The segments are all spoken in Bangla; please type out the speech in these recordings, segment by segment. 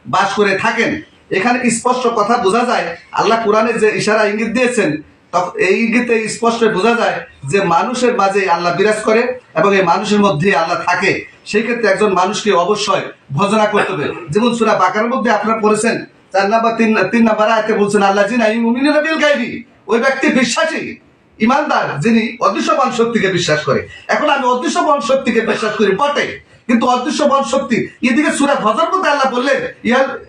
বাস করে থাকেন। এখানে স্পষ্ট কথা বোঝা যায়, আল্লাহ কোরআনে যে ইশারা ইঙ্গিত দিয়েছেন তখন এই ইঙ্গিতে স্পষ্ট বোঝা যায় যে মানুষের মাঝে আল্লাহ বিরাজ করে এবং এই মানুষের মধ্যে আল্লাহ থাকে। সেই ক্ষেত্রে একজন মানুষকে অবশ্যই ভজনা করতে হবে। যেমন সূরা বাকারার মধ্যে আপনারা পড়েছেন 3 নম্বর আয়াতে বলছেন আল্লাহ যিনা ইউমিনুনা বিল গায়বি, ওই ব্যক্তি বিশ্বাসী ইমানদার যিনি অদৃশ্যমান শক্তিকে বিশ্বাস করে। এখন আমি অদৃশ্যমান শক্তিকে বিশ্বাস করি বটে, কিন্তু অদৃশ্যমান শক্তি এদিকে সূরা ফজর মধ্যে আল্লাহ বললেন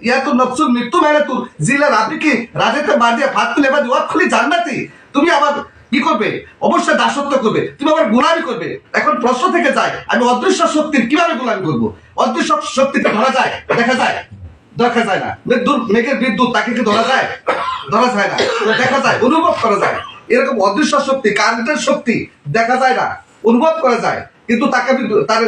ইয়াতু নফসুল মৃত্যু মেরাতু জিলার, আপনি কি রাজেতে মারিয়া ফাতুল এবাদি ওয়াদখুলি জান্নাতি, তুমি আবার কি করবে? অবশ্যই দাসত্ব করবে, তুমি আবার গোলামি করবে। এখন প্রশ্ন থেকে যায়, আমি অদৃশ্য শক্তির কিভাবে গোলামি করবো? অদৃশ্য শক্তিকে ধরা যায়? দেখা যায়? দেখা যায় না। মেঘের বিদ্যুৎ তাকে কি ধরা যায়? ধরা যায় না। দেখা যায়, অনুভব করা যায়। এরকম অদৃশ্য শক্তি, কারেন্টের শক্তি দেখা যায় না, অনুভব করা যায়, কিন্তু তাকে আমি তার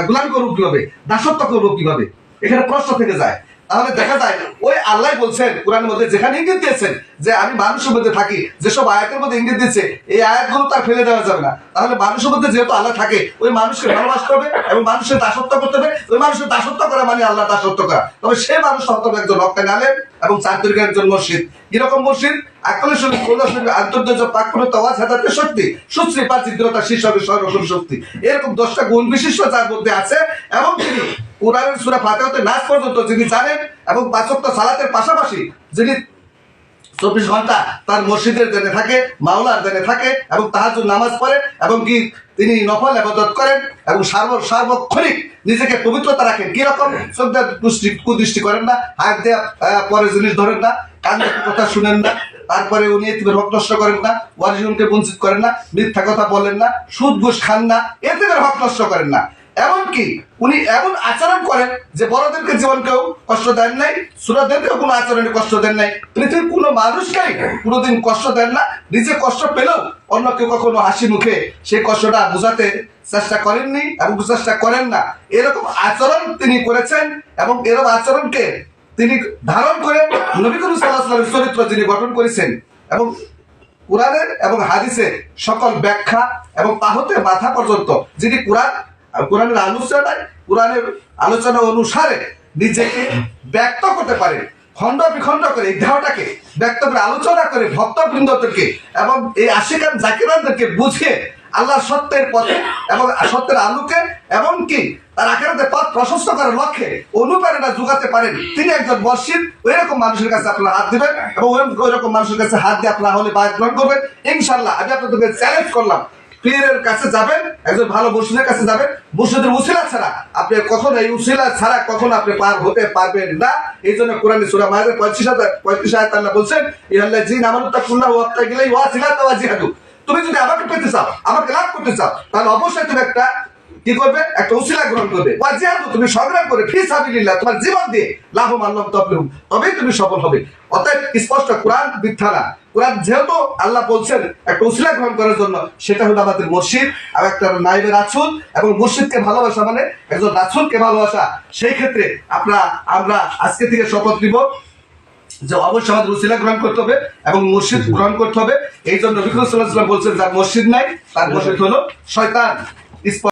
গোলামি করবো কিভাবে? দাসত্ব করবো কিভাবে? এখানে প্রশ্ন থেকে যায়। তাহলে দেখা যায় ওই আল্লাহ বলছেন কোরআনের মধ্যে, যেখানে ইঙ্গিত দিয়েছেন যে আমি মানুষের মধ্যে থাকি, যেসব আয়াতের মধ্যে ইঙ্গিত দিচ্ছে এই আয়াতগুলো তার ফেলে দেওয়া যাবে না। তাহলে মানুষের মধ্যে যেহেতু আল্লাহ থাকে, ওই মানুষকে ভালোবাসতে হবে এবং মানুষের দাসত্ব করতে হবে। ওই মানুষের দাসত্ব করা মানে আল্লাহ দাসত্ব করা। তবে সেই মানুষ হতে হবে একজন রক্তান আলেম এবং 4 তরিকার একজন মুর্শিদ। কিরকম মুর্শিদ? আকলে শরীফ কোলা শরীফ আন্তর্জাতিক পাকপরতা ওয়াজ হাদাতে শক্তি সুশ্রী পাচিদ্রতা শীর্ষকে সর্বক্ষণ শক্তি, এরকম 10টা গুণ বিশিষ্ট যার মধ্যে আছে এবং তিনি কোরআনের সূরা ফাতিহাতে নাস পর্যন্ত যিনি জানেন এবং 5 ওয়াক্ত সালাতের পাশাপাশি যিনি 24 ঘন্টা তার মসজিদের জেনে থাকে, মাওলার জেনে থাকে এবং তাহাজ্জুদ নামাজ পড়ে এবং কি তিনি নফল ইবাদত করেন এবং সার্বক্ষণিক নিজেকে পবিত্রতা রাখেন। কিরকম? শ্রদ্ধা কুদৃষ্টি করেন না, হাত দিয়ে পরে জিনিস ধরেন না, কান দিয়ে কথা শুনেন না, তারপরে উনি এতিমের হক নষ্ট করেন না, ওয়ারিসকে বঞ্চিত করেন না, মিথ্যা কথা বলেন না, সুদ ঘুষ খান না, এতিমের হক নষ্ট করেন না। এমনকি উনি এমন আচরণ করেন যে বড়দেরকে জীবনকেও কষ্ট দেন নাই, ছোটদেরকেও কোনো আচরণে কষ্ট দেন নাই, পৃথিবীর কোনো মানুষকেই কোনোদিন কষ্ট দেন না। নিজে কষ্ট পেলেও অন্য কেউ কখনো হাসি মুখে সেই কষ্টটা বোঝাতে চেষ্টা করেননি এবং চেষ্টা করেন না। এরকম আচরণ তিনি করেছেন এবং এরকম আচরণকে তিনি ধারণ করে নবী করিম সাল্লাল্লাহু আলাইহি ওয়াসাল্লামের চরিত্র যিনি গঠন করেছেন এবং কোরআনের এবং হাদিসের সকল ব্যাখ্যা এবং তা হতে মাথা পর্যন্ত যিনি কোরআনের আলোচনা অনুসারে নিজেকে ব্যক্ত করতে পারে, খণ্ড বিখণ্ড করে এই দেহটাকে ব্যক্ত করে আলোচনা করে ভক্তবৃন্দদেরকে এবং এই আশিকান জাকিরানদেরকে বুঝিয়ে আল্লাহ সত্যের পথে এবং সত্যের আলোকে এবং কি তার আখিরাতের পথ প্রশস্ত করার লক্ষ্যে অনুপ্রেরণা যোগাতে পারেন তিনি একজন মুর্শিদ। ওই রকম মানুষের কাছে আপনারা হাত দিবেন এবং ওই রকম মানুষের কাছে হাত দিয়ে আপনারা হলে বায়াত গ্রহণ করবেন ইনশাআল্লাহ। আমি আপনাদেরকে চ্যালেঞ্জ করলাম, পীরের কাছে যাবেন, একজন ভালো মুর্শিদের কাছে যাবেন, মুর্শিদের উসিলা ছাড়া আপনি কখনো এই উসিলা ছাড়া কখনো আপনি পার হতে পারবেন না। এই জন্য কোরআনে সূরা মায়েদের 35 আয়াত আল্লাহ বলছেন ইয়াল্লাযীনা আমানু তাকুল্লাহা ওয়াত্তাকিলাই ওয়াসিলাতা ওয়াজিহাদু, তুমি যদি আমাকে পেতে চাও, আমাকে লাভ করতে চাও, তাহলে অবশ্যই তুমি একটা কি করবে? একটা উসিলা গ্রহণ করবে। ওয়াজিহাদু, তুমি সংগ্রাম করে ফি সাবিলিল্লাহ, তোমার জীবন দিয়ে লাভবান তাফলিহুম, তবেই তুমি সফল হবে। অতএব স্পষ্ট কোরআন মিথ্যা না। কোরআন যেহেতু আল্লাহ বলছেন একটা উসিলা গ্রহণ করার জন্য, সেটা হলো আমাদের মুর্শিদ আর একটা নাইবের রাসূল এবং মুর্শিদকে ভালোবাসা মানে একজন রাসূলকে ভালোবাসা। সেই ক্ষেত্রে আমরা আজকে থেকে শপথ নিব যে অবশ্যই আমাদের উসিলা গ্রহণ করতে হবে এবং মুর্শিদ গ্রহণ করতে হবে। এই জন্য নবী সাল্লাল্লাহু আলাইহি ওয়াসাল্লাম বলছেন যার মুর্শিদ নাই তার মুর্শিদ হলো শয়তান।